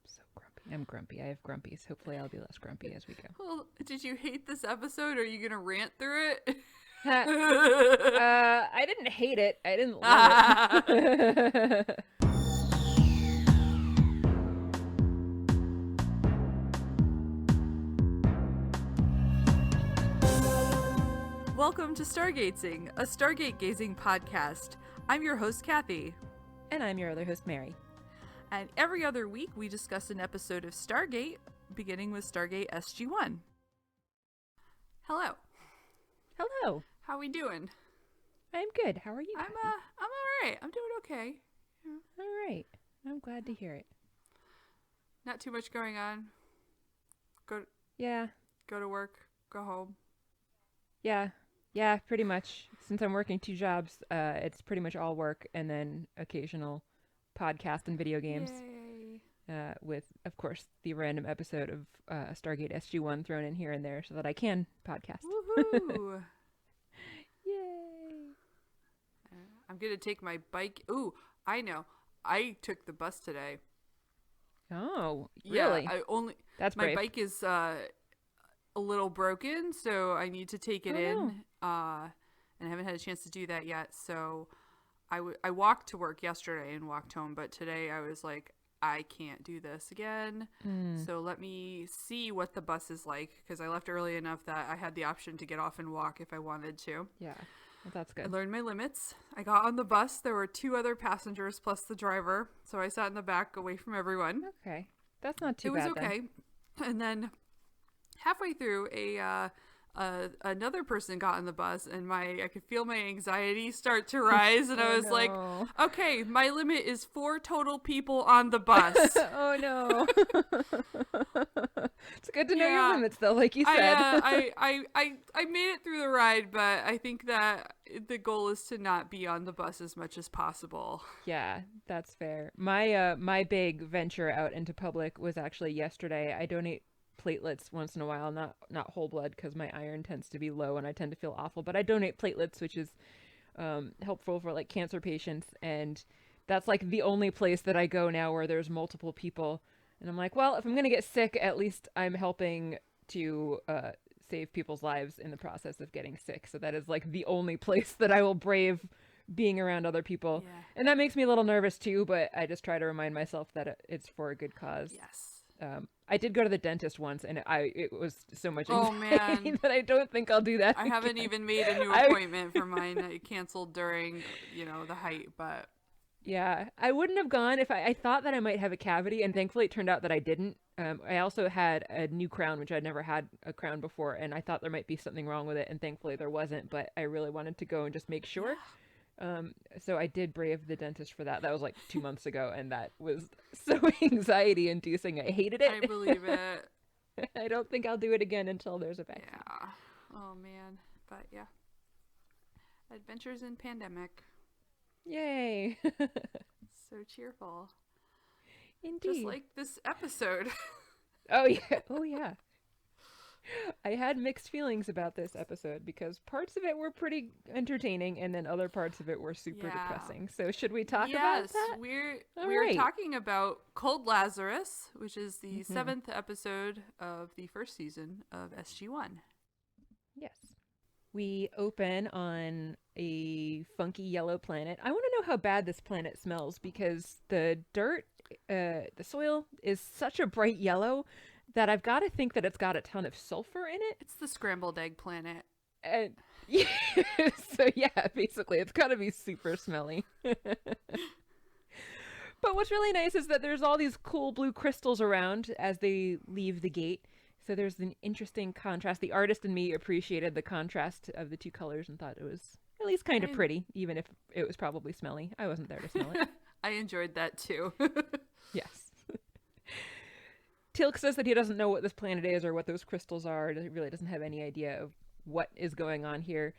So grumpy. I'm grumpy. I have grumpies. Hopefully I'll be less grumpy as we go. Well, did you hate this episode? Or are you going to rant through it? I didn't hate it. I didn't love it. Welcome to Stargatezing, a Stargate gazing podcast. I'm your host, Kathy. And I'm your other host, Mary. And every other week, we discuss an episode of Stargate, beginning with Stargate SG-1. Hello. Hello. How we doing? I'm good. How are you? I'm all right. I'm doing okay. Yeah. All right. I'm glad to hear it. Not too much going on. Go to work, go home. Yeah, pretty much. Since I'm working two jobs, it's pretty much all work and then occasional podcast and video games. Yay. With, of course, the random episode of Stargate SG-1 thrown in here and there so that I can podcast. Woohoo! Yay! I'm going to take my bike. Ooh, I know. I took the bus today. Oh, really? Yeah, That's my brave. bike is a little broken, so I need to take it in. No. And I haven't had a chance to do that yet. So I walked to work yesterday and walked home, but today I was like, I can't do this again. So let me see what the bus is like, because I left early enough that I had the option to get off and walk if I wanted to. Yeah, well, that's good. I learned my limits. I got on the bus. There were two other passengers plus the driver, so I sat in the back away from everyone. Okay, that's not too bad. It was okay. And then halfway through, another person got on the bus, and I could feel my anxiety start to rise, and I was like, okay, my limit is 4 total people on the bus. Oh no. It's good to know your limits, though, like you said. I made it through the ride, but I think that the goal is to not be on the bus as much as possible. Yeah, that's fair. My big venture out into public was actually yesterday. I donate platelets once in a while, not whole blood, because my iron tends to be low and I tend to feel awful, but I donate platelets, which is helpful for like cancer patients, and that's like the only place that I go now where there's multiple people, and I'm like, well, if I'm gonna get sick, at least I'm helping to save people's lives in the process of getting sick. So that is like the only place that I will brave being around other people. And that makes me a little nervous too, but I just try to remind myself that it's for a good cause. Yes. I did go to the dentist once, and it was so much anxiety that I don't think I'll do that. I haven't even made a new appointment for mine. I canceled during, the height, but yeah, I wouldn't have gone if I thought that I might have a cavity, and thankfully it turned out that I didn't. I also had a new crown, which I'd never had a crown before, and I thought there might be something wrong with it, and thankfully there wasn't, but I really wanted to go and just make sure. So I did brave the dentist for that. That was like 2 months ago, and that was so anxiety inducing. I hated it. I believe it. I don't think I'll do it again until there's a vaccine. Yeah. Oh man. But yeah. Adventures in pandemic. Yay. So cheerful. Indeed. Just like this episode. Oh yeah. I had mixed feelings about this episode because parts of it were pretty entertaining, and then other parts of it were super depressing. So should we talk about that? Yes, we're talking about Cold Lazarus, which is the 7th episode of the first season of SG-1. Yes. We open on a funky yellow planet. I want to know how bad this planet smells, because the dirt, the soil is such a bright yellow that I've got to think that it's got a ton of sulfur in it. It's the scrambled egg planet. And yeah, so yeah, basically it's got to be super smelly. But what's really nice is that there's all these cool blue crystals around as they leave the gate. So there's an interesting contrast. The artist in me appreciated the contrast of the two colors and thought it was at least kind of pretty, even if it was probably smelly. I wasn't there to smell it. I enjoyed that too. Yes. Teal'c says that he doesn't know what this planet is or what those crystals are. He really doesn't have any idea of what is going on here.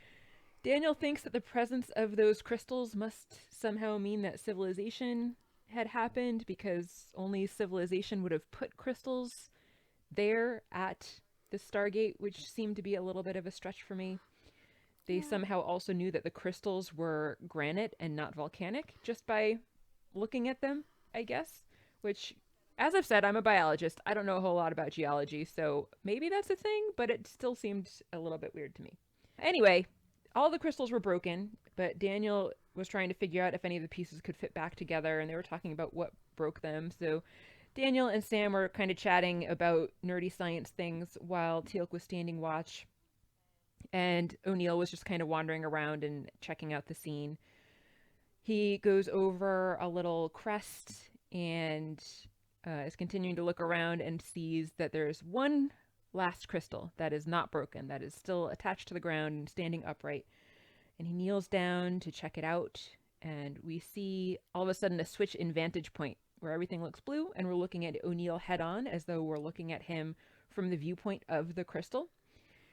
Daniel thinks that the presence of those crystals must somehow mean that civilization had happened, because only civilization would have put crystals there at the Stargate, which seemed to be a little bit of a stretch for me. They somehow also knew that the crystals were granite and not volcanic just by looking at them, I guess, which As I've said, I'm a biologist. I don't know a whole lot about geology, so maybe that's a thing, but it still seemed a little bit weird to me. Anyway, all the crystals were broken, but Daniel was trying to figure out if any of the pieces could fit back together, and they were talking about what broke them. So Daniel and Sam were kind of chatting about nerdy science things while Teal'c was standing watch, and O'Neill was just kind of wandering around and checking out the scene. He goes over a little crest and is continuing to look around and sees that there's one last crystal that is not broken, that is still attached to the ground and standing upright. And he kneels down to check it out, and we see all of a sudden a switch in vantage point where everything looks blue, and we're looking at O'Neill head on as though we're looking at him from the viewpoint of the crystal.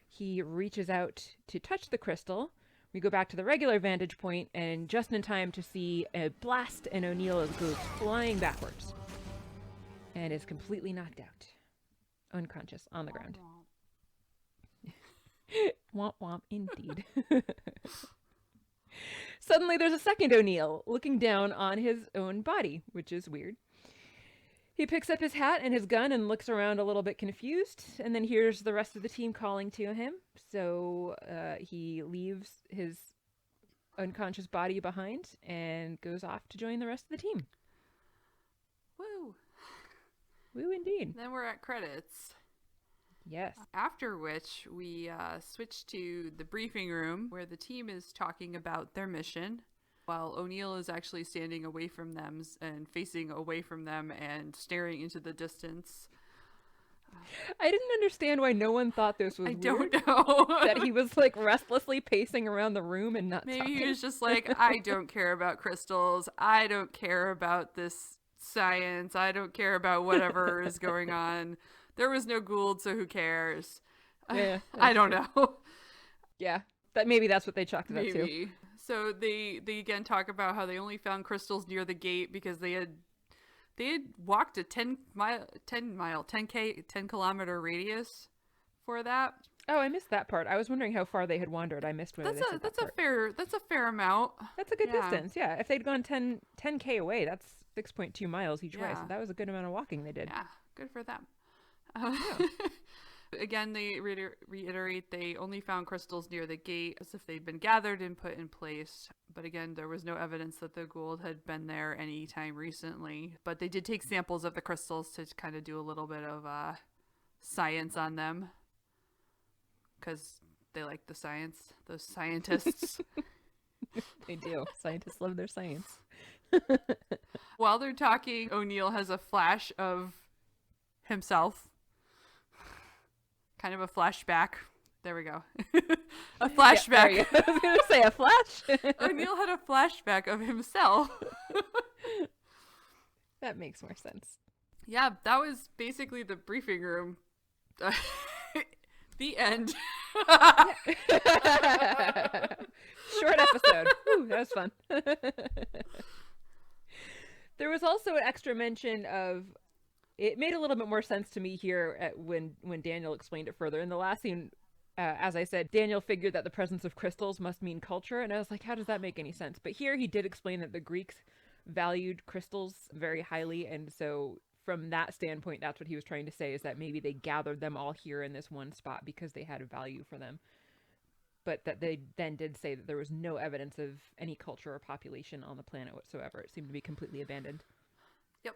He reaches out to touch the crystal. We go back to the regular vantage point, and just in time to see a blast, and O'Neill goes flying backwards and is completely knocked out, unconscious on the ground. Womp womp, indeed. Suddenly there's a second O'Neill looking down on his own body, which is weird. He picks up his hat and his gun and looks around a little bit confused, and then hears the rest of the team calling to him. So he leaves his unconscious body behind and goes off to join the rest of the team. Woo! Woo indeed. Then we're at credits. Yes. After which, we switch to the briefing room where the team is talking about their mission, while O'Neill is actually standing away from them and facing away from them and staring into the distance. I didn't understand why no one thought this was weird. Don't know. That he was like restlessly pacing around the room and not Maybe talking. he was just like, I don't care about crystals. I don't care about this science. I don't care about whatever is going on. There was no Gould, so who cares? Yeah, I don't know. Yeah, maybe that's what they chalked it up to. Maybe. So they again talk about how they only found crystals near the gate because they had walked a 10 kilometer radius for that. Oh, I missed that part. I was wondering how far they had wandered. I missed whether That's they said that's that a part. that's a fair amount. That's a good Yeah. distance. Yeah, if they'd gone 10K away, that's 6.2 miles each way. Yeah. So that was a good amount of walking they did. Yeah, good for them. Yeah. Again, they reiterate they only found crystals near the gate as if they'd been gathered and put in place. But again, there was no evidence that the Gould had been there any time recently. But they did take samples of the crystals to kind of do a little bit of science on them. Because they like the science, those scientists. They do. Scientists love their science. While they're talking, O'Neill has a flash of himself. Kind of a flashback. There we go. A flashback. Yeah, I was going to say a flash. O'Neill had a flashback of himself. That makes more sense. Yeah, that was basically the briefing room. The end. Short episode. Ooh, that was fun. There was also an extra mention of, it made a little bit more sense to me here when Daniel explained it further. In the last scene, as I said, Daniel figured that the presence of crystals must mean culture, and I was like, how does that make any sense? But here he did explain that the Greeks valued crystals very highly, and so from that standpoint, that's what he was trying to say, is that maybe they gathered them all here in this one spot because they had a value for them. But that they then did say that there was no evidence of any culture or population on the planet whatsoever. It seemed to be completely abandoned. Yep.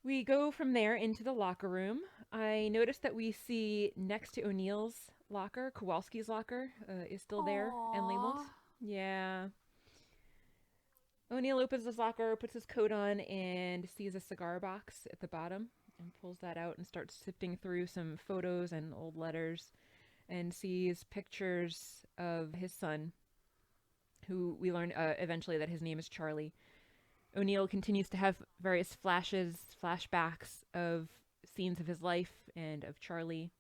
We go from there into the locker room. I noticed that we see next to O'Neill's locker, Kowalski's locker is still there and labeled. Yeah. O'Neill opens his locker, puts his coat on, and sees a cigar box at the bottom and pulls that out and starts sifting through some photos and old letters and sees pictures of his son, who we learn eventually that his name is Charlie. O'Neill continues to have various flashbacks of scenes of his life and of Charlie.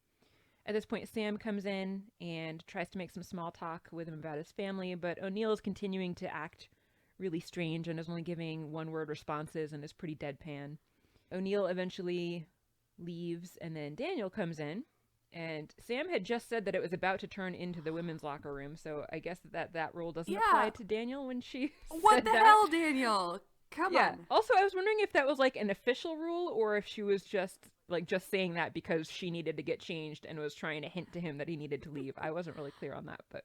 At this point, Sam comes in and tries to make some small talk with him about his family, but O'Neill is continuing to act really strange and is only giving one-word responses and is pretty deadpan. O'Neill eventually leaves, and then Daniel comes in, and Sam had just said that it was about to turn into the women's locker room, so I guess that rule doesn't apply to Daniel when she What said the that. hell, Daniel? Come Yeah. on. Also, I was wondering if that was like an official rule or if she was just saying that because she needed to get changed and was trying to hint to him that he needed to leave. I wasn't really clear on that, but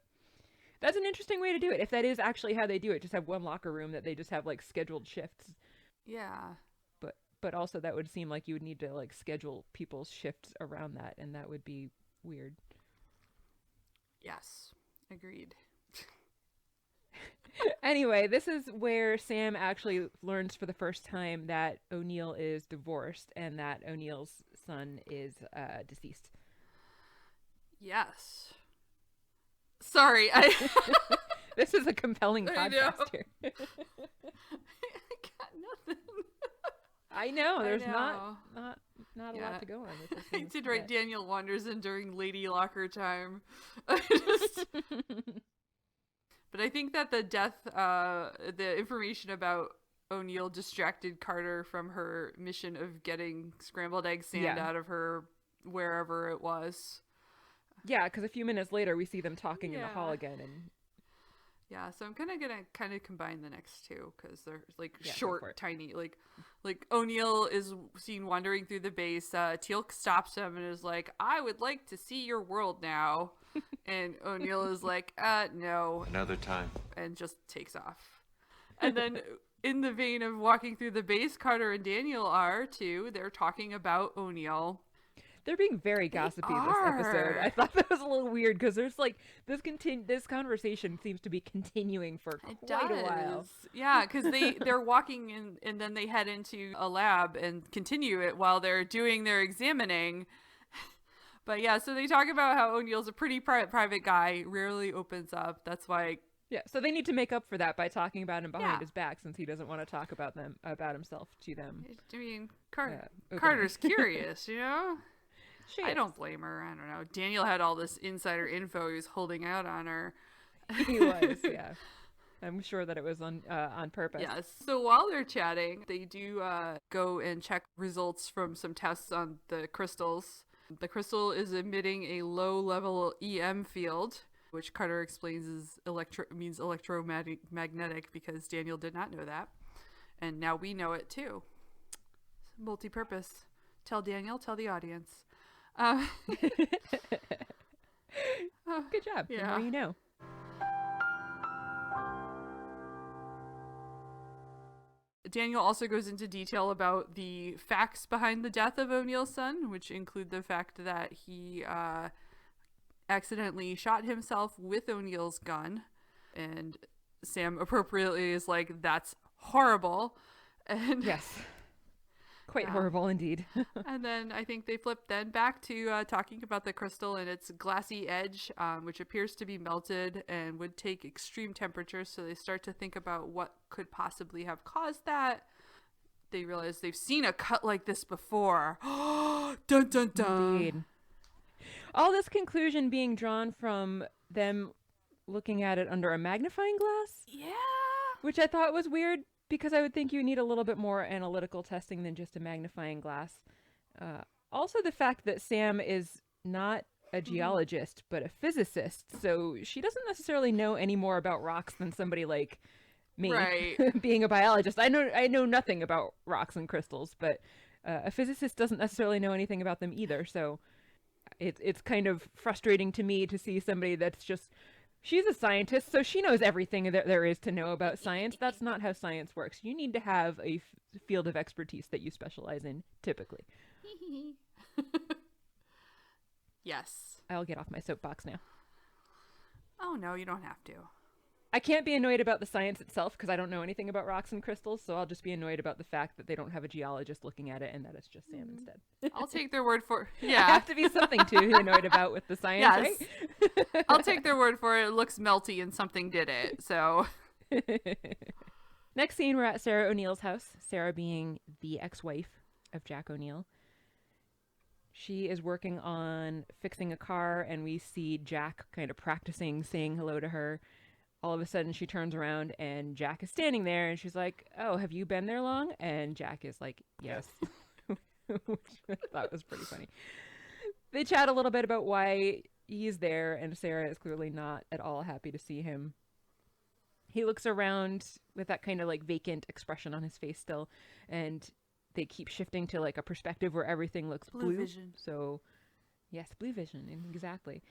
that's an interesting way to do it. If that is actually how they do it, just have one locker room that they just have like scheduled shifts. Yeah. But also that would seem like you would need to like schedule people's shifts around that, and that would be weird. Yes. Agreed. Anyway, this is where Sam actually learns for the first time that O'Neill is divorced and that O'Neill's son is deceased. Yes. Sorry, I This is a compelling I podcast here. I got nothing. I know. There's I know. not a Yeah. lot to go on with this. I did write yet. Daniel wanders in during lady locker time. But I think that the death, the information about O'Neill distracted Carter from her mission of getting scrambled egg sand out of her wherever it was. Yeah, because a few minutes later we see them talking in the hall again, and yeah, so I'm gonna combine the next two because they're like Yeah, go for short, it. tiny. Like O'Neill is seen wandering through the base. Teal'c stops him and is like, "I would like to see your world now," and O'Neill is like, "No," Another time. and just takes off. And then, in the vein of walking through the base, Carter and Daniel are too. They're talking about O'Neill. they're being very gossipy this episode. are. I thought that was a little weird because there's like this conversation seems to be continuing for quite a while. Yeah, because they're walking in, and then they head into a lab and continue it while they're doing their examining. But yeah, so they talk about how O'Neill's a pretty private guy, rarely opens up. That's why. Yeah, so they need to make up for that by talking about him behind Yeah. his back since he doesn't want to talk about himself to them. I mean, openly. Carter's curious, you know? She I is. don't blame her. I don't know. Daniel had all this insider info he was holding out on her. He was, yeah. I'm sure that it was on purpose. Yes. So while they're chatting, they do go and check results from some tests on the crystals. The crystal is emitting a low-level EM field, which Carter explains means electromagnetic because Daniel did not know that. And now we know it too. Multi-purpose. Tell Daniel, tell the audience. Good job. The Yeah. more you know. Daniel also goes into detail about the facts behind the death of O'Neill's son, which include the fact that he accidentally shot himself with O'Neill's gun. And Sam appropriately is like, that's horrible. And Yes. Quite Yeah. horrible indeed. And then I think they flip then back to talking about the crystal and its glassy edge, which appears to be melted and would take extreme temperatures. So they start to think about what could possibly have caused that. They realize they've seen a cut like this before. Dun dun dun. Indeed. All this conclusion being drawn from them looking at it under a magnifying glass, Yeah. which I thought was weird because I would think you need a little bit more analytical testing than just a magnifying glass. Also, the fact that Sam is not a geologist, but a physicist, so she doesn't necessarily know any more about rocks than somebody like me, Right. being a biologist. I know nothing about rocks and crystals, but a physicist doesn't necessarily know anything about them either. So it's kind of frustrating to me to see somebody that's just. She's a scientist, so she knows everything that there is to know about science. That's not how science works. You need to have a field of expertise that you specialize in, typically. Yes. I'll get off my soapbox now. Oh, no, you don't have to. I can't be annoyed about the science itself because I don't know anything about rocks and crystals, so I'll just be annoyed about the fact that they don't have a geologist looking at it and that it's just Sam instead. I'll take their word for I Yeah. have to be something to be annoyed about with the science, Yes. right? I'll take their word for it. It looks melty and something did it. So, Next scene, we're at Sarah O'Neill's house. Sarah being the ex-wife of Jack O'Neill. She is working on fixing a car, and we see Jack kind of practicing saying hello to her. All of a sudden, she turns around, and Jack is standing there, and she's like, "Oh, have you been there long?" And Jack is like, "Yes," which I thought was pretty funny. They chat a little bit about why he's there, and Sarah is clearly not at all happy to see him. He looks around with that kind of like vacant expression on his face still, and they keep shifting to like a perspective where everything looks blue. Vision. So, yes, blue vision, exactly.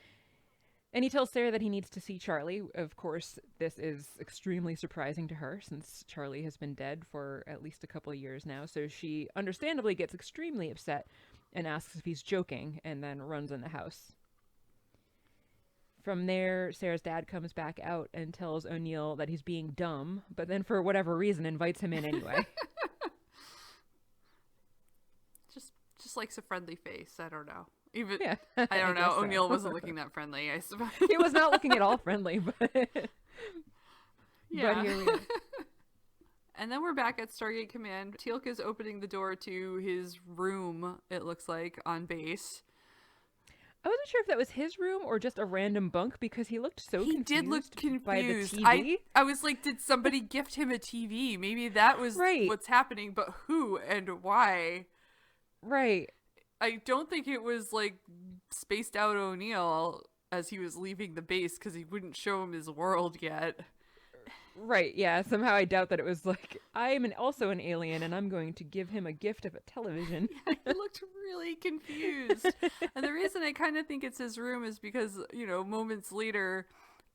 And he tells Sarah that he needs to see Charlie. Of course, this is extremely surprising to her since Charlie has been dead for at least a couple of years now. So she understandably gets extremely upset and asks if he's joking and then runs in the house. From there, Sarah's dad comes back out and tells O'Neill that he's being dumb, but then for whatever reason invites him in anyway. Just likes a friendly face. I don't know. Even Yeah, I don't know. guess so. O'Neill wasn't looking that friendly, I suppose. He was not looking at all friendly, but Yeah. but here we are. And then we're back at Stargate Command. Teal'c is opening the door to his room, it looks like, on base. I wasn't sure if that was his room or just a random bunk because he looked so confused. He did look confused. By the TV. I was like, did somebody gift him a TV? Maybe that was Right. what's happening, but who and why? Right. I don't think it was like spaced out O'Neill as he was leaving the base because he wouldn't show him his world yet. Right, yeah. Somehow I doubt that it was like, I am also an alien and I'm going to give him a gift of a television. He looked really confused. And the reason I kind of think it's his room is because, moments later,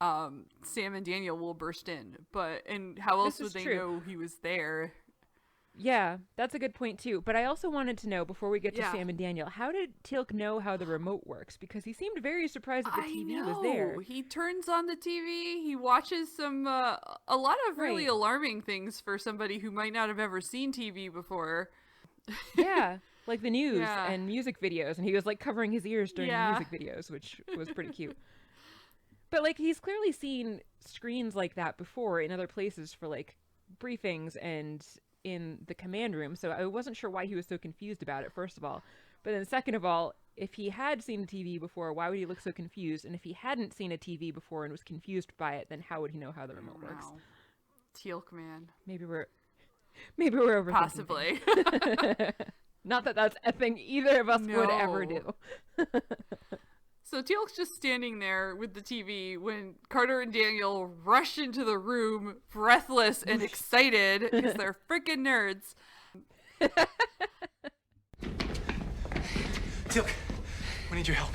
Sam and Daniel will burst in. And how else would they know he was there? Yeah, that's a good point too. But I also wanted to know, before we get to Yeah. Sam and Daniel, how did Teal'c know how the remote works? Because he seemed very surprised that the TV was there. He turns on the TV. He watches some, a lot of really Right. alarming things for somebody who might not have ever seen TV before. Yeah, like the news Yeah. and music videos. And he was like covering his ears during Yeah. the music videos, which was pretty cute. But like he's clearly seen screens like that before in other places for like briefings and in the command room, so I wasn't sure why he was so confused about it, first of all. But then second of all, if he had seen a TV before, why would he look so confused? And if he hadn't seen a TV before and was confused by it, then how would he know how the remote works? Wow. Teal'c, man. Maybe we're overthinking Possibly. things. Not that that's a thing either of us would ever No. do. So Teal'c's just standing there with the TV when Carter and Daniel rush into the room, breathless and excited because they're freaking nerds. Teal'c, we need your help.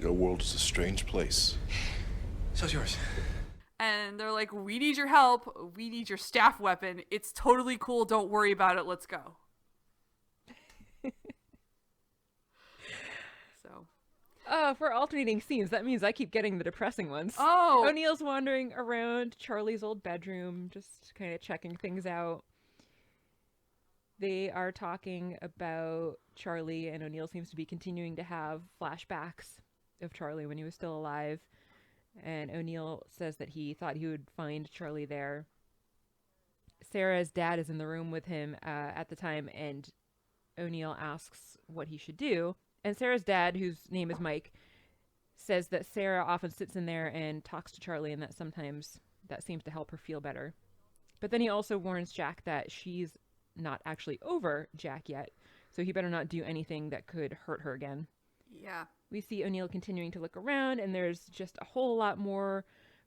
Your world is a strange place. So's yours. And they're like, we need your help. We need your staff weapon. It's totally cool. Don't worry about it. Let's go. So. For alternating scenes, that means I keep getting the depressing ones. Oh! O'Neill's wandering around Charlie's old bedroom, just kind of checking things out. They are talking about Charlie, and O'Neill seems to be continuing to have flashbacks of Charlie when he was still alive. And O'Neill says that he thought he would find Charlie there. Sarah's dad is in the room with him at the time, and O'Neill asks what he should do. And Sarah's dad, whose name is Mike, says that Sarah often sits in there and talks to Charlie, and that sometimes that seems to help her feel better. But then he also warns Jack that she's not actually over Jack yet, so he better not do anything that could hurt her again. Yeah. We see O'Neill continuing to look around, and there's just a whole lot more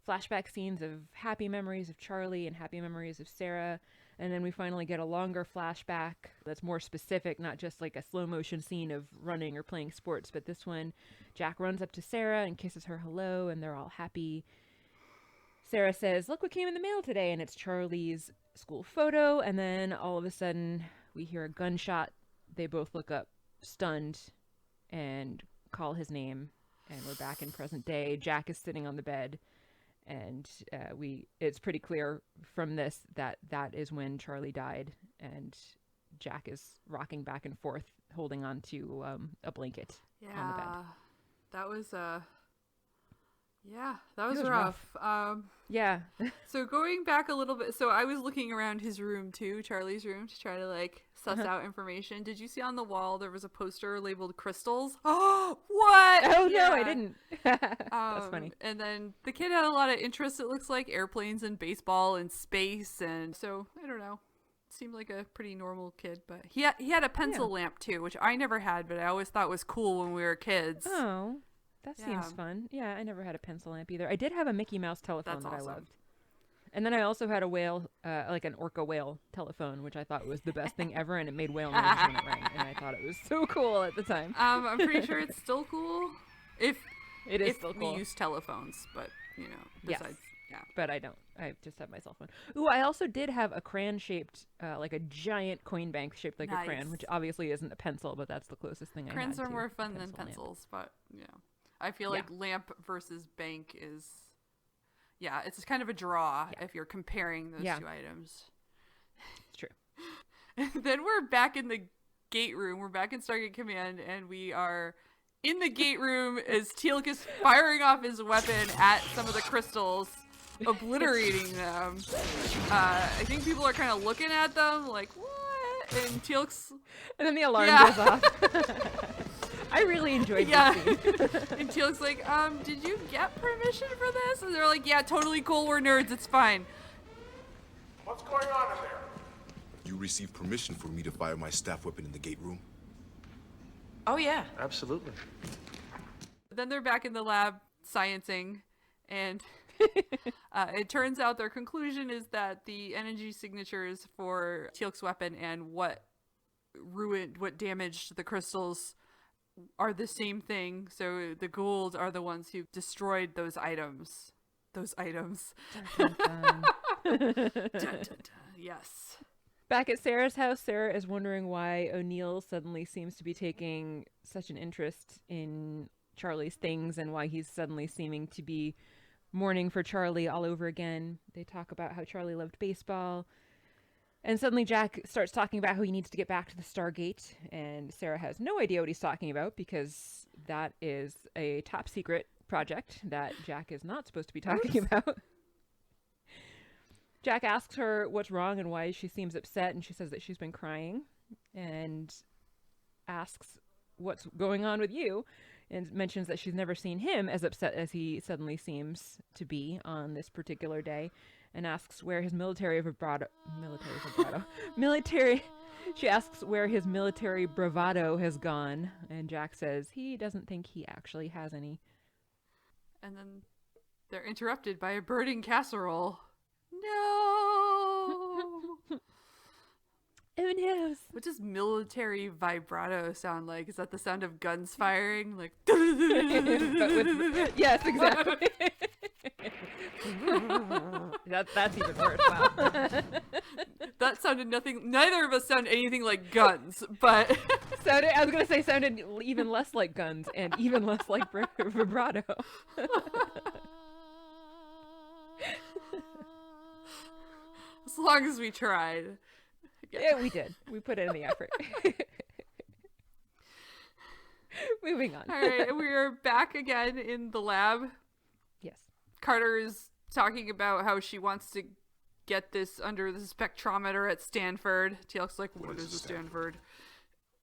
flashback scenes of happy memories of Charlie and happy memories of Sarah. And then we finally get a longer flashback that's more specific, not just like a slow motion scene of running or playing sports. But this one, Jack runs up to Sarah and kisses her hello, and they're all happy. Sarah says, "Look what came in the mail today," and it's Charlie's school photo. And then all of a sudden, we hear a gunshot. They both look up, stunned, and call his name. And we're back in present day. Jack is sitting on the bed. And it's pretty clear from this that is when Charlie died, and Jack is rocking back and forth, holding on to a blanket on the bed. That was that was was rough. Yeah. So going back a little bit, so I was looking around his room too, Charlie's room, to try to like suss out information. Did you see on the wall there was a poster labeled crystals? Oh, what? Oh Yeah. no, I didn't. That's funny. And then the kid had a lot of interest, it looks like, airplanes and baseball and space, and so I don't know. Seemed like a pretty normal kid, but he had a pencil lamp too, which I never had, but I always thought was cool when we were kids. Oh, that Yeah. seems fun. Yeah, I never had a pencil lamp either. I did have a Mickey Mouse telephone That's that awesome. I loved. And then I also had a whale, like an orca whale telephone, which I thought was the best thing ever, and it made whale noises when it rang, and I thought it was so cool at the time. I'm pretty sure it's still cool if Still we cool. use telephones, but besides, yeah. But I don't. I just have my cell phone. Ooh, I also did have a crayon-shaped, like a giant coin bank shaped like a crayon, which obviously isn't a pencil, but that's the closest thing I had. Crayons are to more fun than pencil lamp. pencils, but I feel like lamp versus bank is, it's kind of a draw if you're comparing those two items. It's true. And then we're back in the gate room. We're back in Stargate Command, and we are in the gate room as Teal'c is firing off his weapon at some of the crystals, obliterating them. I think people are kind of looking at them like, what? And Teal'c's... And then the alarm goes off. I really enjoyed this scene. And Teal'c's like, did you get permission for this? And they're like, yeah, totally cool, we're nerds, it's fine. What's going on in there? You received permission for me to fire my staff weapon in the gate room? Oh, yeah. Absolutely. Then they're back in the lab sciencing, and it turns out their conclusion is that the energy signatures for Teal'c's weapon and what damaged the crystals are the same thing. So the Goa'uld are the ones who destroyed those items. Dun, dun, dun. Yes. Back at Sarah's house, Sarah is wondering why O'Neill suddenly seems to be taking such an interest in Charlie's things and why he's suddenly seeming to be mourning for Charlie all over again. They talk about how Charlie loved baseball. And suddenly Jack starts talking about how he needs to get back to the Stargate. And Sarah has no idea what he's talking about because that is a top secret project that Jack is not supposed to be talking about. Jack asks her what's wrong and why she seems upset, and she says that she's been crying, and asks what's going on with you, and mentions that she's never seen him as upset as he suddenly seems to be on this particular day, and asks where his she asks where his military bravado has gone, and Jack says he doesn't think he actually has any. And then they're interrupted by a burning casserole. No. Oh no. What does military vibrato sound like? Is that the sound of guns firing? Like yes, exactly. That's even worse. Wow. That sounded nothing. Neither of us sound anything like guns, but sounded even less like guns and even less like vibrato. As long as we tried. Yeah, we did. We put in the effort. Moving on. All right, we are back again in the lab. Yes. Carter is talking about how she wants to get this under the spectrometer at Stanford. Teal'c's like, what is a Stanford?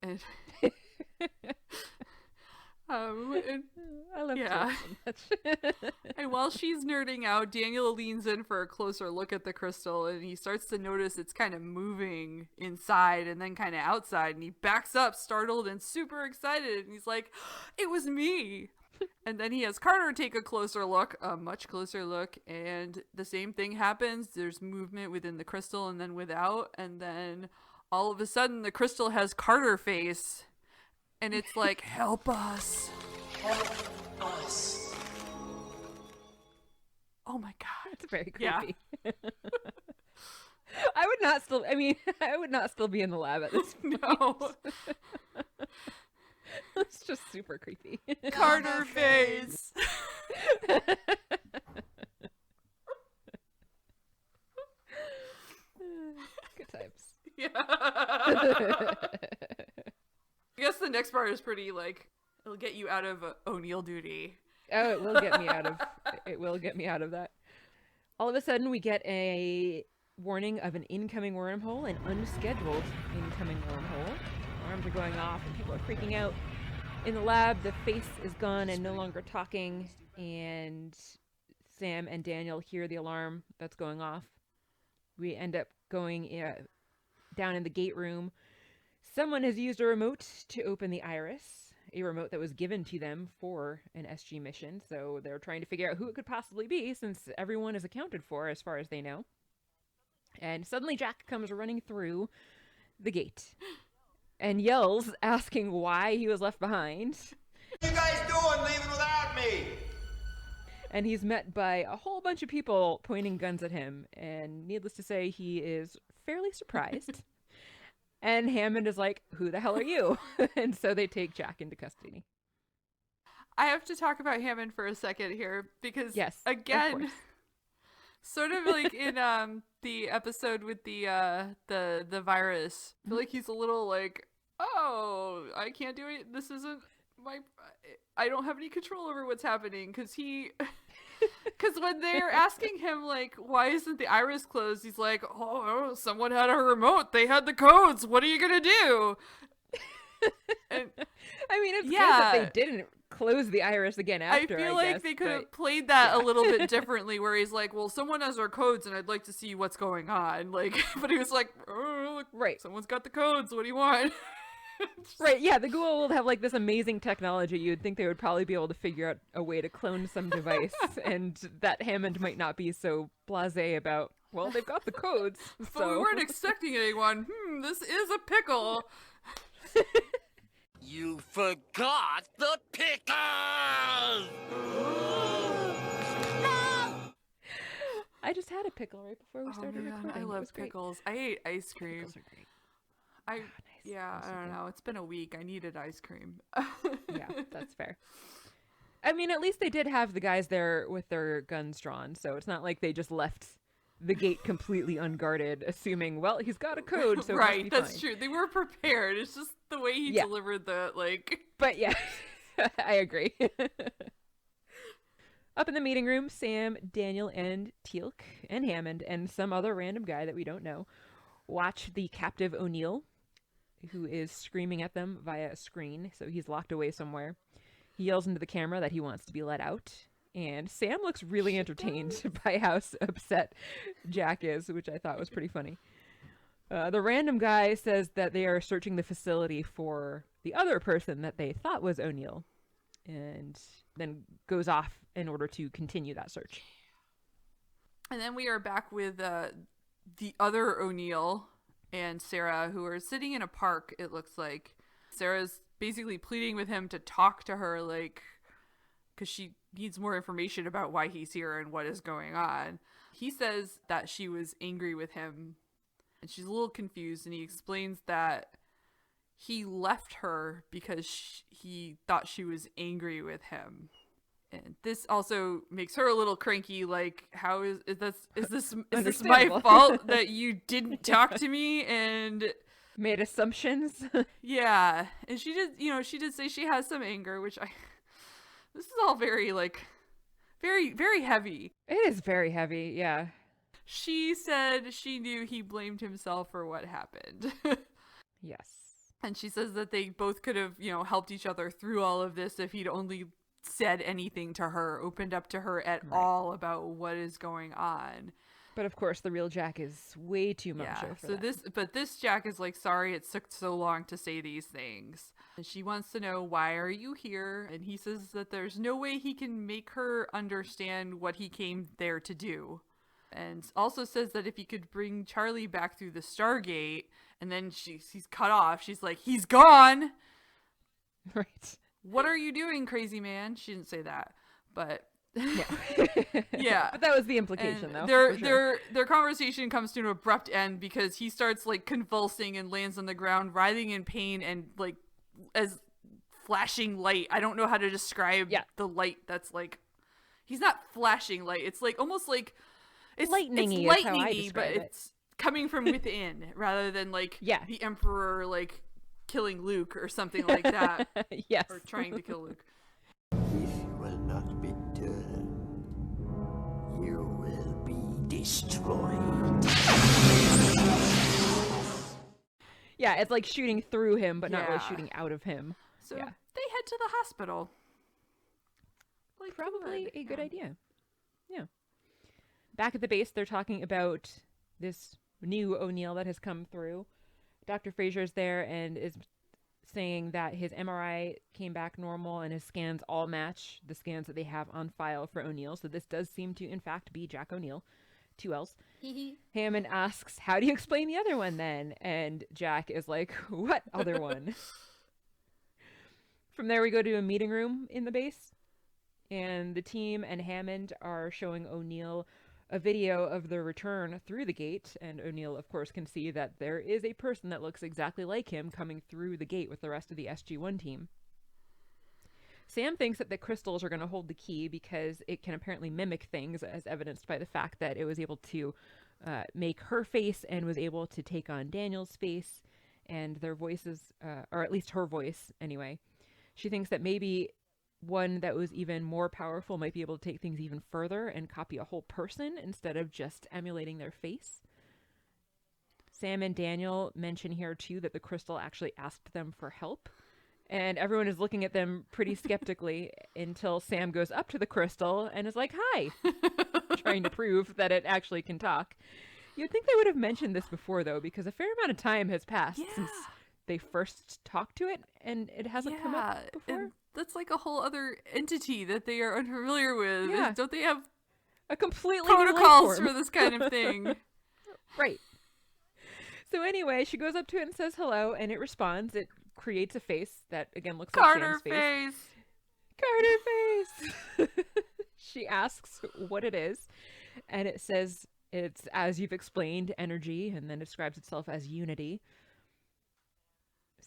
And I love yeah. so much. And while she's nerding out, Daniel leans in for a closer look at the crystal, and he starts to notice it's kind of moving inside and then kind of outside, and he backs up, startled and super excited, and he's like, it was me. And then he has Carter take a closer look, a much closer look, and the same thing happens. There's movement within the crystal and then without, and then all of a sudden the crystal has Carter face, and it's like, help us. Help us. Oh my god. It's very creepy. Yeah. I would not still be in the lab at this point. No. It's just super creepy. Carter face. Good times. Yeah. I guess the next part is pretty, like, it'll get you out of O'Neill duty. Oh, it will get me out of that. All of a sudden we get a warning of an incoming wormhole, an unscheduled incoming wormhole. Alarms are going off and people are freaking out. In the lab, the face is gone and no longer talking, and Sam and Daniel hear the alarm that's going off. We end up going down in the gate room. Someone has used a remote to open the iris, a remote that was given to them for an SG mission. So they're trying to figure out who it could possibly be, since everyone is accounted for as far as they know. And suddenly Jack comes running through the gate and yells, asking why he was left behind. What are you guys doing leaving without me? And he's met by a whole bunch of people pointing guns at him. And needless to say, he is fairly surprised. And Hammond is like, who the hell are you? And so they take Jack into custody. I have to talk about Hammond for a second here because, Yes, of again, course. sort of like in the episode with the virus, I feel like he's a little like, oh, I can't do it. This isn't I don't have any control over what's happening because when they're asking him like, why isn't the iris closed? He's like, oh, someone had a remote. They had the codes. What are you gonna do? And, I mean, it's good that they didn't close the iris again after. I feel guess, like they could but... have played that a little bit differently, where he's like, well, someone has our codes and I'd like to see what's going on. Like, but he was like, oh, look, right, someone's got the codes. What do you want? Right, yeah, the Ghoul will have like this amazing technology. You'd think they would probably be able to figure out a way to clone some device, and that Hammond might not be so blasé about, well, they've got the codes. But so... we weren't expecting anyone. This is a pickle. You forgot the pickle! I just had a pickle right before we started recording. I love pickles. I ate ice cream. Pickles are great. I Nice. I don't know. It's been a week. I needed ice cream. Yeah, that's fair. I mean, at least they did have the guys there with their guns drawn, so it's not like they just left the gate completely unguarded, assuming, well, he's got a code, so right, that's fine. true. They were prepared. It's just the way he delivered the, like... But yeah, I agree. Up in the meeting room, Sam, Daniel, and Teal'c, and Hammond, and some other random guy that we don't know, watch the captive O'Neill, who is screaming at them via a screen, so he's locked away somewhere. He yells into the camera that he wants to be let out, and Sam looks really entertained by how upset Jack is, which I thought was pretty funny. The random guy says that they are searching the facility for the other person that they thought was O'Neill, and then goes off in order to continue that search. And then we are back with the other O'Neill and Sarah, who are sitting in a park, it looks like. Sarah's basically pleading with him to talk to her, like, because she needs more information about why he's here and what is going on. He says that she was angry with him, and she's a little confused, and he explains that he left her because he thought she was angry with him. And this also makes her a little cranky, like, how is this my fault that you didn't talk to me and made assumptions? Yeah. And she did say she has some anger, which this is all very, like, very, very heavy. It is very heavy, yeah. She said she knew he blamed himself for what happened. Yes. And she says that they both could have, helped each other through all of this if he'd only said anything to her, opened up to her at all about what is going on. But of course, the real Jack is way too macho for that. This Jack is like, sorry it took so long to say these things. And she wants to know, why are you here? And he says that there's no way he can make her understand what he came there to do. And also says that if he could bring Charlie back through the Stargate, and then he's cut off, she's like, he's gone! Right. What are you doing, crazy man? She didn't say that, but yeah. yeah. But that was the implication, and though. Their conversation comes to an abrupt end because he starts like convulsing and lands on the ground, writhing in pain, and like as flashing light. I don't know how to describe the light. That's like, he's not flashing light. It's like almost like it's lightning-y, it's is how I lightning-y, but describe it. it's coming from within rather than like the Emperor like killing Luke or something like that. Yes. Or trying to kill Luke. If you will not be turned, you will be destroyed. Yeah, it's like shooting through him, but not really shooting out of him. So they head to the hospital. Like, probably a good idea. Yeah. Back at the base, they're talking about this new O'Neill that has come through. Dr. Fraser's there and is saying that his MRI came back normal and his scans all match the scans that they have on file for O'Neill. So this does seem to, in fact, be Jack O'Neill. 2 L's. Hammond asks, how do you explain the other one then? And Jack is like, what other one? From there, we go to a meeting room in the base. And the team and Hammond are showing O'Neill a video of their return through the gate. And O'Neill, of course, can see that there is a person that looks exactly like him coming through the gate with the rest of the SG-1 team. Sam thinks that the crystals are going to hold the key because it can apparently mimic things, as evidenced by the fact that it was able to make her face and was able to take on Daniel's face and their voices, or at least her voice anyway. She thinks that maybe one that was even more powerful might be able to take things even further and copy a whole person instead of just emulating their face. Sam and Daniel mention here too that the crystal actually asked them for help. And everyone is looking at them pretty skeptically until Sam goes up to the crystal and is like, hi, trying to prove that it actually can talk. You'd think they would have mentioned this before, though, because a fair amount of time has passed since they first talked to it, and it hasn't come up before. And that's like a whole other entity that they are unfamiliar with. Yeah. Don't they have a completely new protocols life form for this kind of thing? Right. So anyway, she goes up to it and says hello, and it responds. It creates a face that, again, looks like Sam's face. Carter face! She asks what it is, and it says it's, as you've explained, energy, and then describes itself as unity.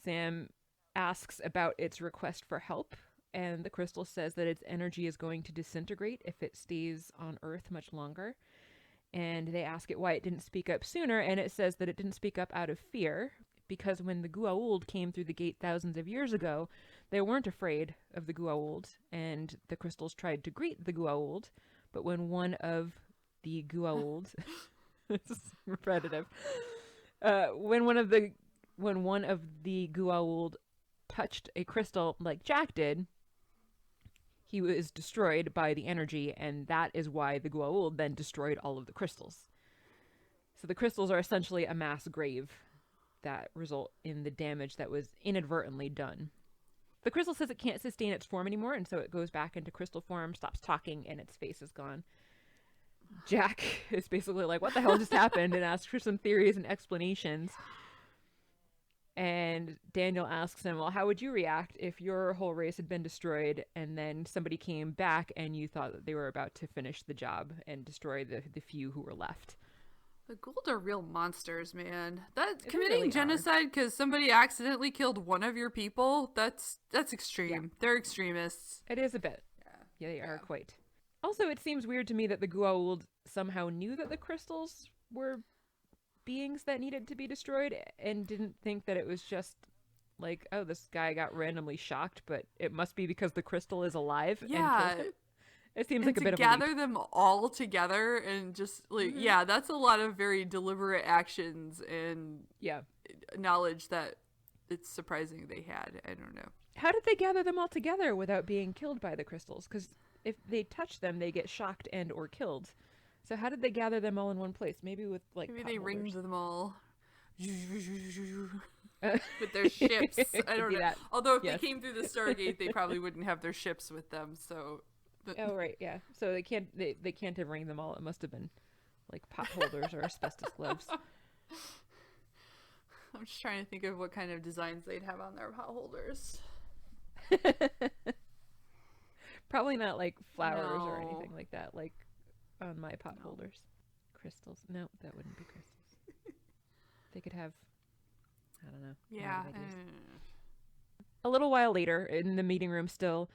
Sam asks about its request for help, and the crystal says that its energy is going to disintegrate if it stays on Earth much longer. And they ask it why it didn't speak up sooner, and it says that it didn't speak up out of fear, because when the Goa'uld came through the gate thousands of years ago, they weren't afraid of the Goa'uld, and the crystals tried to greet the Goa'uld, but when one of the Goa'uld, this is repetitive, when one of the Goa'uld touched a crystal like Jack did, he was destroyed by the energy, and that is why the Goa'uld then destroyed all of the crystals. So the crystals are essentially a mass grave that result in the damage that was inadvertently done. The crystal says it can't sustain its form anymore, and so it goes back into crystal form, stops talking, and its face is gone. Jack is basically like, what the hell just happened? And asks for some theories and explanations. And Daniel asks him, well, how would you react if your whole race had been destroyed and then somebody came back and you thought that they were about to finish the job and destroy the few who were left? The Goa'uld are real monsters, man. That committing really genocide because somebody accidentally killed one of your people, that's extreme. Yeah. They're extremists. It is a bit. Yeah, they are quite. Also, it seems weird to me that the Goa'uld somehow knew that the crystals were beings that needed to be destroyed and didn't think that it was just like, oh, this guy got randomly shocked, but it must be because the crystal is alive and killed him. It seems like a bit of a leap. To gather them all together and just like, that's a lot of very deliberate actions and knowledge that it's surprising they had. I don't know. How did they gather them all together without being killed by the crystals? Because if they touch them, they get shocked and or killed. So how did they gather them all in one place? Maybe with like maybe they ringed them all with their ships. I don't know. That. Although if they came through the Stargate, they probably wouldn't have their ships with them. So. Oh right, yeah. So they can't have ringed them all. It must have been like pot holders or asbestos gloves. I'm just trying to think of what kind of designs they'd have on their pot holders. Probably not like flowers or anything like that, like on my pot holders. Crystals. No, that wouldn't be crystals. They could have, I don't know. Yeah. A little while later, in the meeting room still,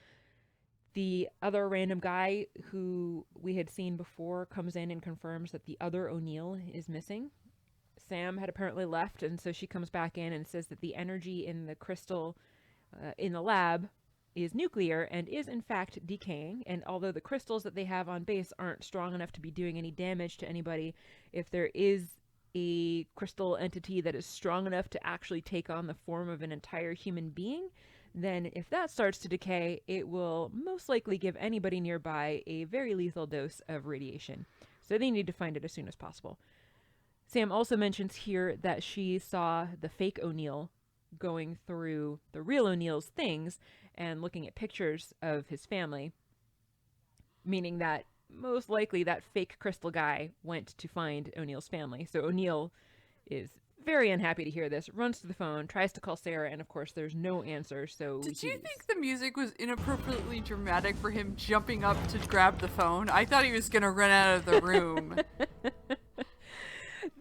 the other random guy who we had seen before comes in and confirms that the other O'Neill is missing. Sam had apparently left, and so she comes back in and says that the energy in the crystal in the lab is nuclear and is in fact decaying, and although the crystals that they have on base aren't strong enough to be doing any damage to anybody, if there is a crystal entity that is strong enough to actually take on the form of an entire human being, then if that starts to decay, it will most likely give anybody nearby a very lethal dose of radiation. So they need to find it as soon as possible. Sam also mentions here that she saw the fake O'Neill going through the real O'Neill's things and looking at pictures of his family, meaning that most likely that fake crystal guy went to find O'Neill's family. So O'Neill is very unhappy to hear this, runs to the phone, tries to call Sarah, and of course there's no answer. So did you think the music was inappropriately dramatic for him jumping up to grab the phone? I thought he was gonna run out of the room.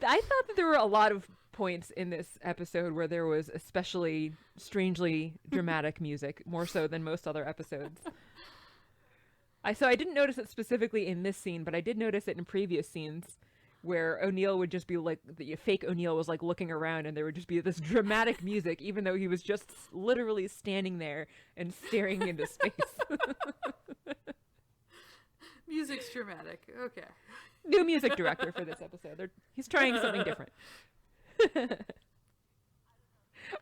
I thought that there were a lot of points in this episode where there was especially strangely dramatic music, more so than most other episodes. So I didn't notice it specifically in this scene, but I did notice it in previous scenes where O'Neill would just be like, the fake O'Neill was like looking around and there would just be this dramatic music, even though he was just literally standing there and staring into space. Music's dramatic. Okay. New music director for this episode. He's trying something different.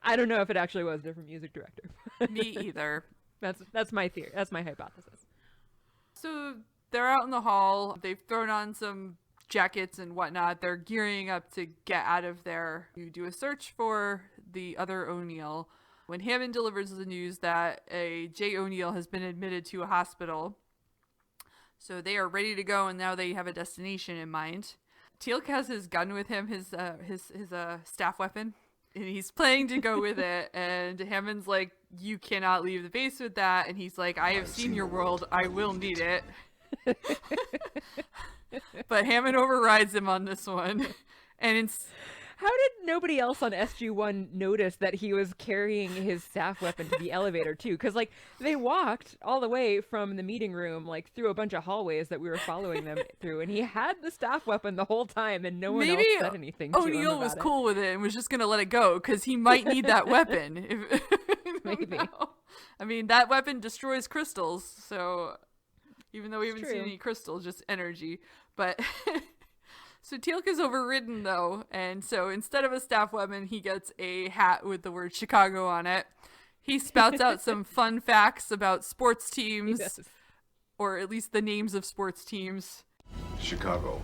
I don't know if it actually was a different music director. Me either. That's my theory. That's my hypothesis. So they're out in the hall. They've thrown on some jackets and whatnot. They're gearing up to get out of there. You do a search for the other O'Neill when Hammond delivers the news that a Jay O'Neill has been admitted to a hospital. So they are ready to go, and now they have a destination in mind. Teal'c has his gun with him, his staff weapon, and he's planning to go with it. And Hammond's like, "You cannot leave the base with that." And he's like, "I have seen your world. I will need it." But Hammond overrides him on this one. And how did nobody else on SG-1 notice that he was carrying his staff weapon to the elevator too? Because like they walked all the way from the meeting room, like through a bunch of hallways that we were following them through, and he had the staff weapon the whole time, and no one else said anything to him O'Neill about was it. cool with it and was just gonna let it go because he might need that weapon. Maybe. I mean, that weapon destroys crystals, so even though we haven't true. seen any crystals, just energy. But so Teal'c is overridden though, and so instead of a staff weapon, he gets a hat with the word Chicago on it. He spouts out some fun facts about sports teams, Yes. or at least the names of sports teams. Chicago,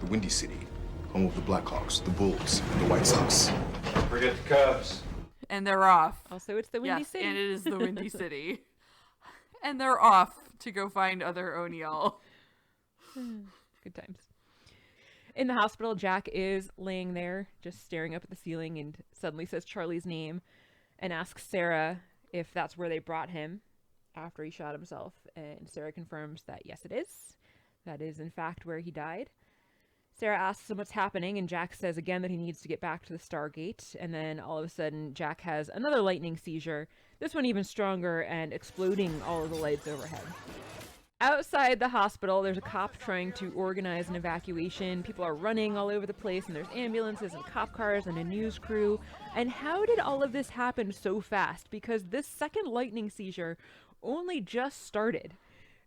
the Windy City, home of the Blackhawks, the Bulls, and the White Sox. Don't forget the Cubs. And they're off. Also, it's the Windy Yes, City. and it is the Windy City. And they're off to go find other O'Neill. Good times. In the hospital, Jack is laying there, just staring up at the ceiling, and suddenly says Charlie's name and asks Sarah if that's where they brought him after he shot himself. And Sarah confirms that yes, it is. That is, in fact, where he died. Sarah asks him what's happening, and Jack says again that he needs to get back to the Stargate. And then all of a sudden, Jack has another lightning seizure, this one even stronger, and exploding all of the lights overhead. Outside the hospital, there's a cop trying to organize an evacuation. People are running all over the place, and there's ambulances and cop cars and a news crew. And how did all of this happen so fast? Because this second lightning seizure only just started.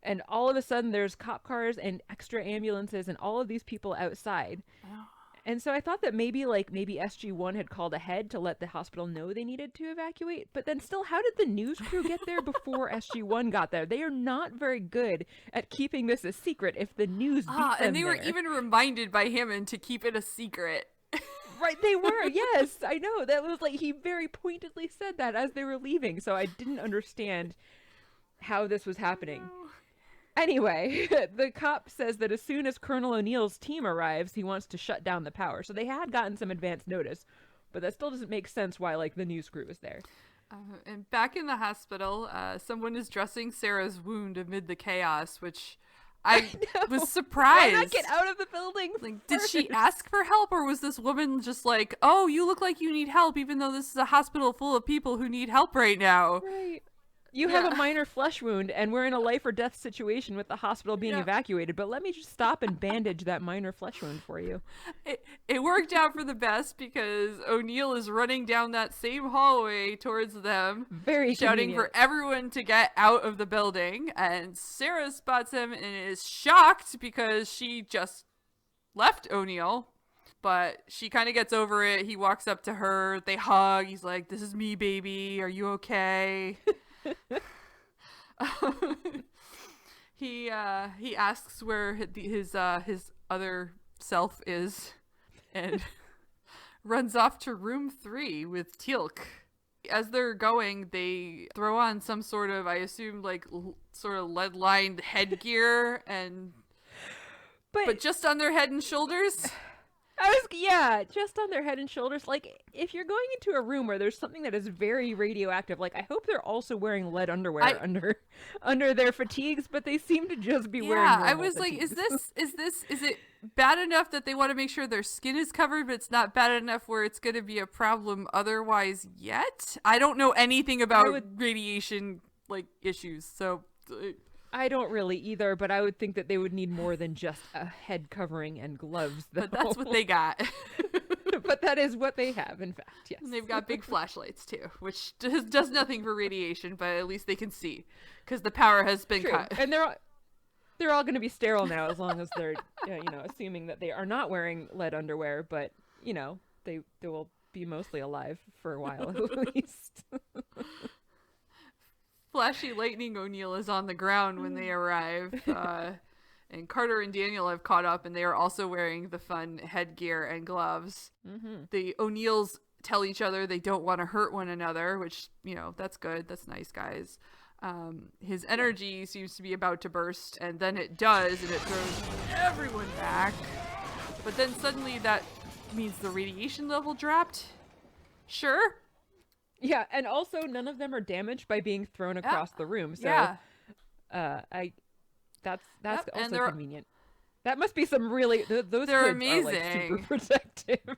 And all of a sudden, there's cop cars and extra ambulances and all of these people outside. Oh. And so I thought that maybe SG-1 had called ahead to let the hospital know they needed to evacuate. But then still, how did the news crew get there before SG-1 got there? They are not very good at keeping this a secret if the news beat them And they were there. even reminded by Hammond to keep it a secret. Right, they were, yes, I know. That was like, he very pointedly said that as they were leaving. So I didn't understand how this was happening. Anyway, the cop says that as soon as Colonel O'Neill's team arrives, he wants to shut down the power. So they had gotten some advance notice, but that still doesn't make sense why, the news crew is there. And back in the hospital, someone is dressing Sarah's wound amid the chaos, which I was surprised. Why not get out of the building? Did she ask for help, or was this woman just like, "Oh, you look like you need help, even though this is a hospital full of people who need help right now"? Right. You have a minor flesh wound, and we're in a life or death situation with the hospital being evacuated, but let me just stop and bandage that minor flesh wound for you. It worked out for the best because O'Neill is running down that same hallway towards them, Very shouting convenient. for everyone to get out of the building, and Sarah spots him and is shocked because she just left O'Neill. But she kind of gets over it. He walks up to her, they hug, he's like, "This is me, baby, are you okay?" He asks where his other self is, and runs off to room 3 with Teal'c. As they're going, they throw on some sort of, I assume, like sort of lead-lined headgear, and but just on their head and shoulders. Just on their head and shoulders. Like, if you're going into a room where there's something that is very radioactive, like, I hope they're also wearing lead underwear under their fatigues, but they seem to just be wearing normal I was fatigues. like, is it bad enough that they want to make sure their skin is covered, but it's not bad enough where it's going to be a problem otherwise yet? I don't know anything about radiation, like, issues, so... I don't really either, but I would think that they would need more than just a head covering and gloves, though. But that's what they got. But that is what they have, in fact, yes. And they've got big flashlights, too, which does nothing for radiation, but at least they can see, because the power has been cut. And they're all going to be sterile now, as long as they're, assuming that they are not wearing lead underwear, but, they will be mostly alive for a while, at least. Flashy Lightning O'Neill is on the ground when they arrive, and Carter and Daniel have caught up, and they are also wearing the fun headgear and gloves. Mm-hmm. The O'Neills tell each other they don't want to hurt one another, which, that's good. That's nice, guys. His energy seems to be about to burst, and then it does, and it throws everyone back. But then suddenly that means the radiation level dropped. Sure. Yeah, and also none of them are damaged by being thrown across the room. So, that's also convenient. That must be some really those they're hoods amazing. Are like super protective.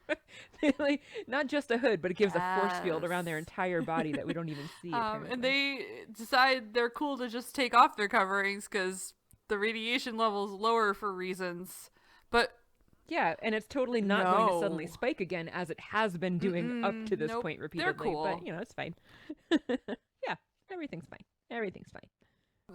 Like, not just a hood, but it gives a force field around their entire body that we don't even see. And they decide they're cool to just take off their coverings because the radiation level's lower for reasons. But yeah, and it's totally not going to suddenly spike again as it has been doing up to this point repeatedly. They're cool. But, it's fine. Yeah, everything's fine. Everything's fine.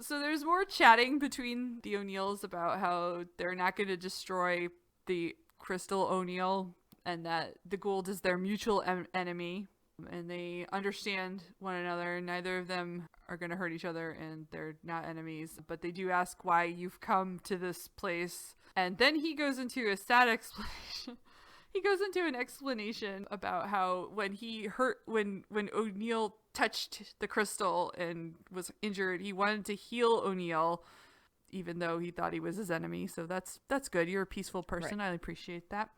So there's more chatting between the O'Neills about how they're not going to destroy the Crystal O'Neill and that the Gould is their mutual enemy. And they understand one another. Neither of them are going to hurt each other, and they're not enemies. But they do ask why you've come to this place. And then he goes into a sad explanation. He goes into an explanation about how when O'Neill touched the crystal and was injured, he wanted to heal O'Neill, even though he thought he was his enemy. So that's good. You're a peaceful person. Right. I appreciate that.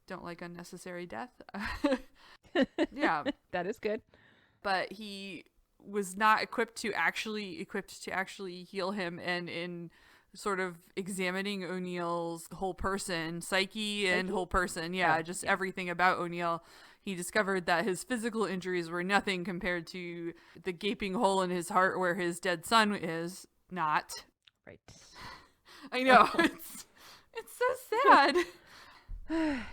Don't like unnecessary death. Yeah, that is good. But he was not equipped to actually heal him, and in sort of examining O'Neill's whole person, psyche and whole person, everything about O'Neill, he discovered that his physical injuries were nothing compared to the gaping hole in his heart where his dead son is not. Right. I know. It's so sad.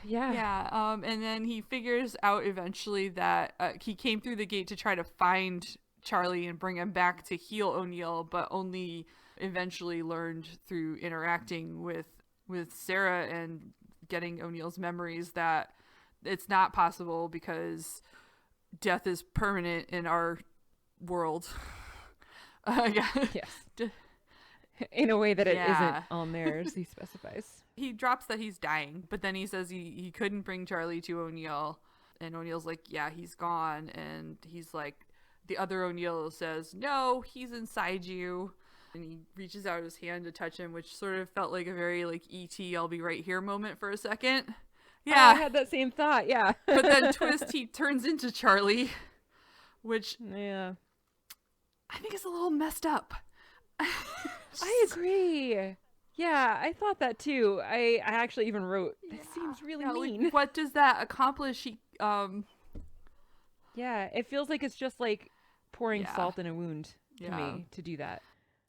Yeah. And then he figures out eventually that he came through the gate to try to find Charlie and bring him back to heal O'Neill, but only eventually learned through interacting with Sarah and getting O'Neill's memories that it's not possible because death is permanent in our world. Yes. In a way that it isn't on theirs, he specifies. He drops that he's dying, but then he says he couldn't bring Charlie to O'Neill, and O'Neill's like, yeah, he's gone, and he's like, the other O'Neill says, no, he's inside you, and he reaches out his hand to touch him, which sort of felt like a very like E.T. I'll be right here moment for a second. Yeah, I had that same thought. Yeah, but then twist, he turns into Charlie, which I think is a little messed up. I agree. Yeah, I thought that too. I actually even wrote, this seems really mean. Like, what does that accomplish? Yeah, it feels like it's just like pouring salt in a wound to me to do that.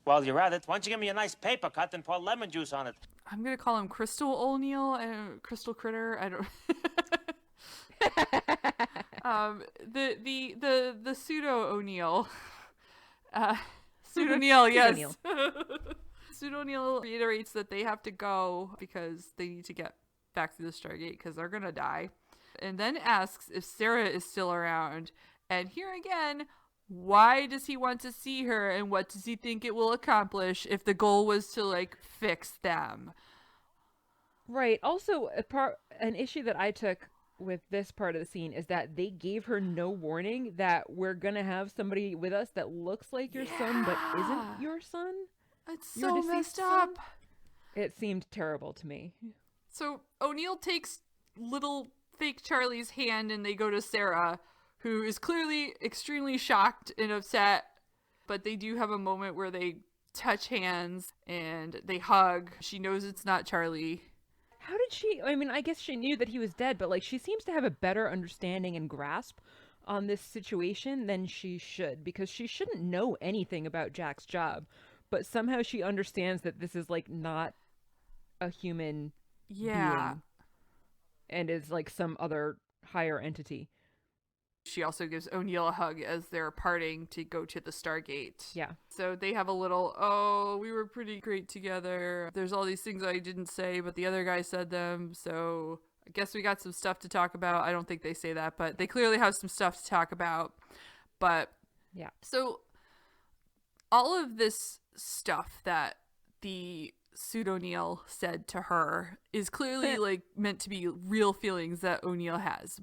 While you're at it, why don't you give me a nice paper cut and pour lemon juice on it? I'm gonna call him Crystal O'Neill, Crystal Critter. I don't. The pseudo O'Neill. Pseudo'neill, yes. Pseudo'neill reiterates that they have to go because they need to get back to the Stargate because they're gonna die, and then asks if Sarah is still around. And here again, why does he want to see her, and what does he think it will accomplish if the goal was to like fix them? Right. Also, an issue that I took with this part of the scene is that they gave her no warning that we're gonna have somebody with us that looks like your son but isn't your son. It's Your so deceased messed son? up. It seemed terrible to me. So O'Neill takes little fake Charlie's hand and they go to Sarah, who is clearly extremely shocked and upset, but they do have a moment where they touch hands and they hug. She knows it's not Charlie. How did she, I mean, I guess she knew that he was dead, but like she seems to have a better understanding and grasp on this situation than she should, because she shouldn't know anything about Jack's job, but somehow she understands that this is like not a human being and is like some other higher entity. She also gives O'Neill a hug as they're parting to go to the Stargate. Yeah. So they have a little, oh, we were pretty great together. There's all these things I didn't say, but the other guy said them. So I guess we got some stuff to talk about. I don't think they say that, but they clearly have some stuff to talk about. But yeah. So all of this stuff that the Pseudo'neill said to her is clearly like meant to be real feelings that O'Neill has.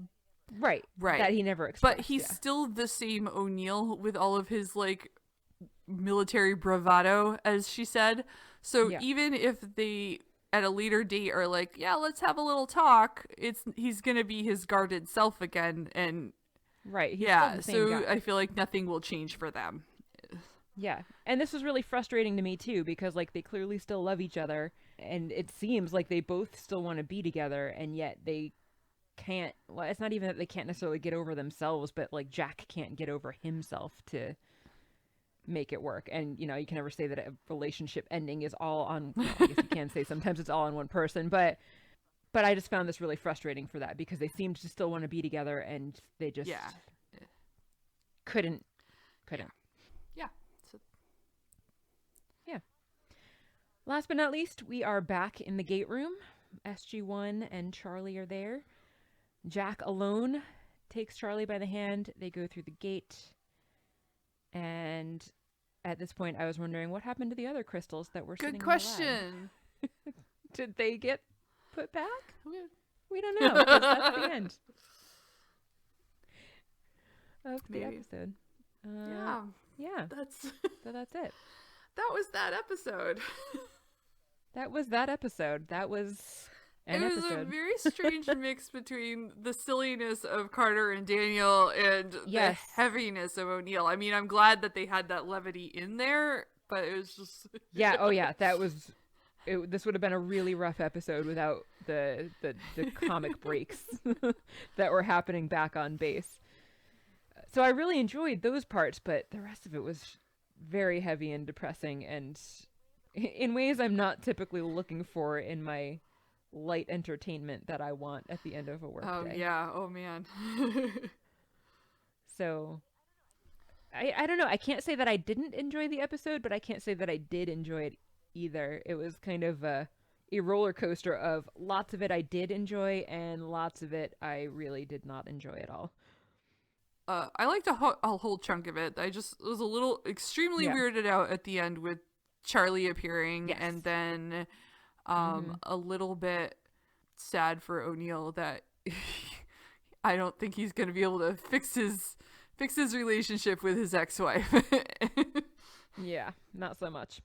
Right. That he never expressed. But he's still the same O'Neill with all of his like military bravado, as she said. So even if they at a later date are like, yeah, let's have a little talk, he's gonna be his guarded self again, and right. He's yeah. still the same guy. I feel like nothing will change for them. Yeah. And this was really frustrating to me too, because like they clearly still love each other, and it seems like they both still want to be together, and yet they can't. Well, it's not even that they can't necessarily get over themselves, but like Jack can't get over himself to make it work. And you know, you can never say that a relationship ending is all on, well, I guess you can say sometimes it's all on one person, but I just found this really frustrating for that, because they seemed to still want to be together and they just couldn't. Yeah. So yeah. Last but not least, we are back in the gate room. SG1 and Charlie are there. Jack alone takes Charlie by the hand. They go through the gate. And at this point, I was wondering what happened to the other crystals that were sitting in the lab. Good question. Did they get put back? We don't know, 'cause that's the end of the episode. Yeah. So that's it. That was that episode. That was that episode. That was an episode. It was a very strange mix between the silliness of Carter and Daniel and the heaviness of O'Neill. I mean, I'm glad that they had that levity in there, but it was just yeah. Oh yeah, that was. This would have been a really rough episode without the comic breaks that were happening back on base. So I really enjoyed those parts, but the rest of it was very heavy and depressing, and in ways I'm not typically looking for in my light entertainment that I want at the end of a workday. Yeah. Oh man. So I don't know. I can't say that I didn't enjoy the episode, but I can't say that I did enjoy it either. It was kind of a roller coaster of lots of it I did enjoy and lots of it I really did not enjoy at all. I liked a whole chunk of it. I just was a little extremely weirded out at the end with Charlie appearing, and then a little bit sad for O'Neill that I don't think he's going to be able to fix his relationship with his ex-wife. Yeah, not so much.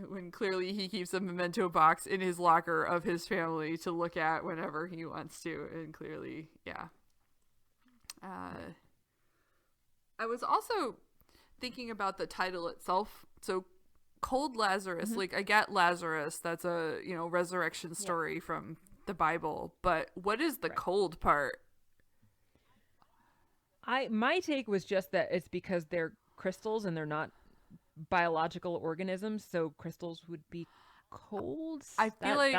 When clearly he keeps a memento box in his locker of his family to look at whenever he wants to, and clearly, yeah. I was also thinking about the title itself. So Cold Lazarus, like I get Lazarus, that's a, resurrection story from the Bible, but what is the cold part? My take was just that it's because they're crystals and they're not biological organisms, so crystals would be cold. I feel like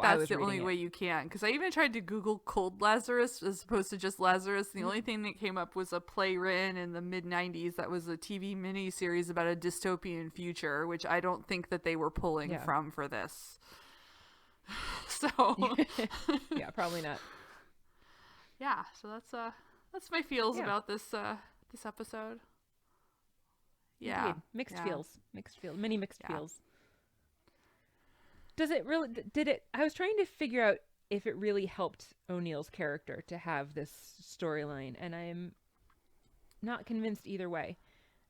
that's the only way you can, because I even tried to Google Cold Lazarus as opposed to just Lazarus. The only thing that came up was a play written in the mid-90s that was a TV miniseries about a dystopian future, which I don't think that they were pulling from for this. So yeah, probably not. Yeah, so that's my feels about this episode. Yeah. Indeed. Mixed feels. Many mixed feels. Does it really, I was trying to figure out if it really helped O'Neill's character to have this storyline, and I'm not convinced either way.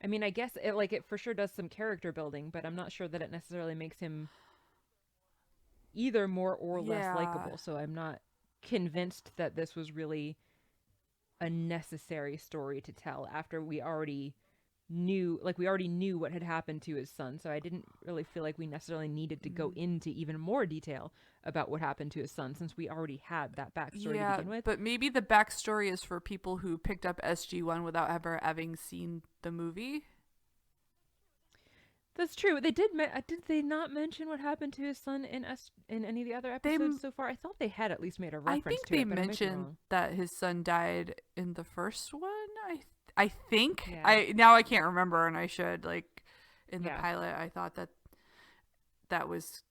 I mean, I guess it for sure does some character building, but I'm not sure that it necessarily makes him either more or less likable. So I'm not convinced that this was really a necessary story to tell after we already knew what had happened to his son. So I didn't really feel like we necessarily needed to go into even more detail about what happened to his son, since we already had that backstory to begin with. But maybe the backstory is for people who picked up SG-1 without ever having seen the movie. That's true. They did they not mention what happened to his son in any of the other episodes so far? I thought they had at least made a reference to it. I think they mentioned that his son died in the first one. I think. Yeah. I can't remember, and I should. In the pilot, I thought that was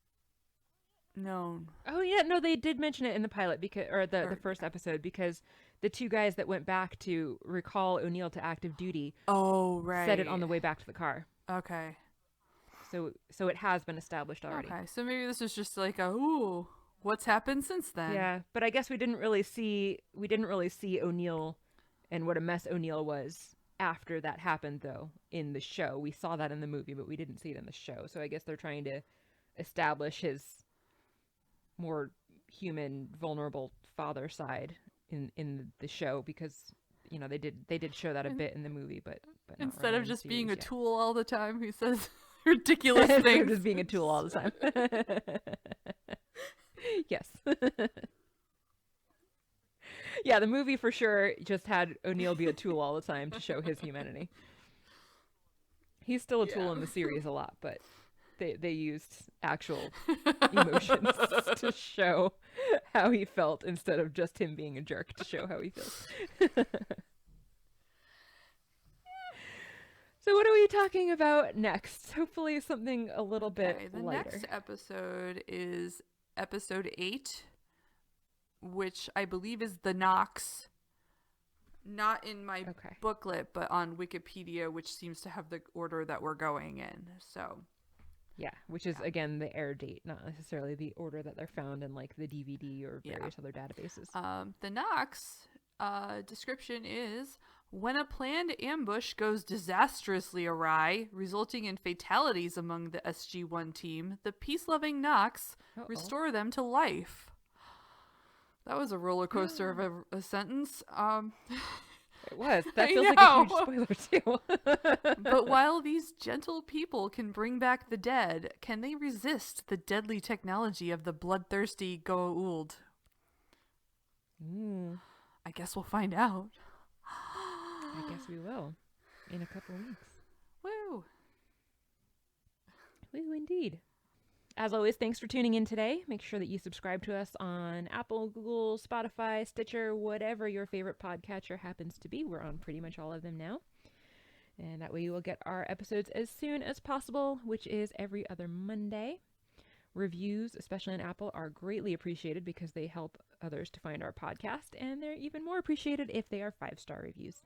known. Oh yeah, no, they did mention it in the pilot the first episode, because the two guys that went back to recall O'Neill to active duty. Oh right. Said it on the way back to the car. Okay. So it has been established already. Okay, so maybe this is just what's happened since then? Yeah, but I guess we didn't really see O'Neill and what a mess O'Neill was after that happened, though, in the show. We saw that in the movie, but we didn't see it in the show. So I guess they're trying to establish his more human, vulnerable father side in the show, because they did show that a bit in the movie, but not instead really of just being a yet. Tool all the time who says ridiculous things. Just being a tool all the time. Yes. Yeah, the movie for sure just had O'Neill be a tool all the time to show his humanity. He's still a tool in the series a lot, but they used actual emotions to show how he felt instead of just him being a jerk to show how he feels. So what are we talking about next? Hopefully something a little bit the lighter. Next episode is episode 8, which I believe is the Knox. Not in my booklet, but on Wikipedia, which seems to have the order that we're going in. So, yeah, which is again the air date, not necessarily the order that they're found in the DVD or various other databases. The Knox description is: when a planned ambush goes disastrously awry, resulting in fatalities among the SG-1 team, the peace-loving Knox restore them to life. That was a roller coaster of a sentence. It was. That feels like a huge spoiler too. But while these gentle people can bring back the dead, can they resist the deadly technology of the bloodthirsty Goa'uld? I guess we'll find out. I guess we will. In a couple of weeks. Woo! Woo indeed. As always, thanks for tuning in today. Make sure that you subscribe to us on Apple, Google, Spotify, Stitcher, whatever your favorite podcatcher happens to be. We're on pretty much all of them now. And that way you will get our episodes as soon as possible, which is every other Monday. Reviews, especially on Apple, are greatly appreciated because they help others to find our podcast, and they're even more appreciated if they are 5-star reviews.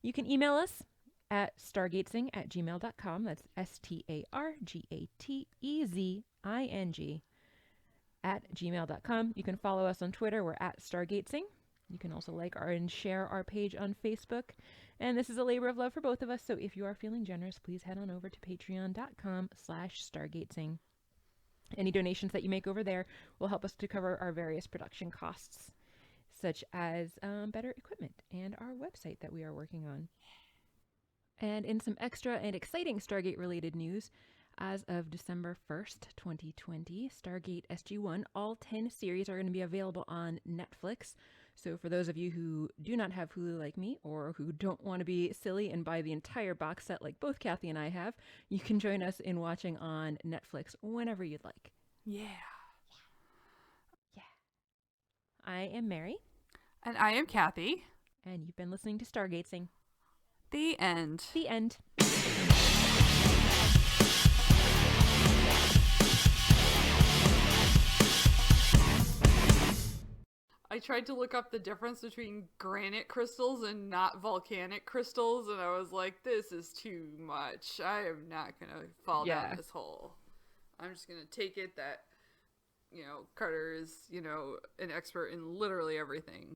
You can email us at stargatezing@gmail.com. That's stargatezing@gmail.com. You can follow us on Twitter. We're at Stargatezing. You can also like and share our page on Facebook. And this is a labor of love for both of us, so if you are feeling generous, please head on over to patreon.com/stargatezing. Any donations that you make over there will help us to cover our various production costs, such as better equipment and our website that we are working on. And in some extra and exciting Stargate-related news, as of December 1st, 2020, Stargate SG-1, all 10 series are going to be available on Netflix. So for those of you who do not have Hulu like me, or who don't want to be silly and buy the entire box set like both Kathy and I have, you can join us in watching on Netflix whenever you'd like. Yeah. I am Mary. And I am Kathy. And you've been listening to Stargatezing. The end. The end. I tried to look up the difference between granite crystals and not volcanic crystals, and I was like, this is too much. I am not going to fall down this hole. I'm just going to take it that Carter is, an expert in literally everything.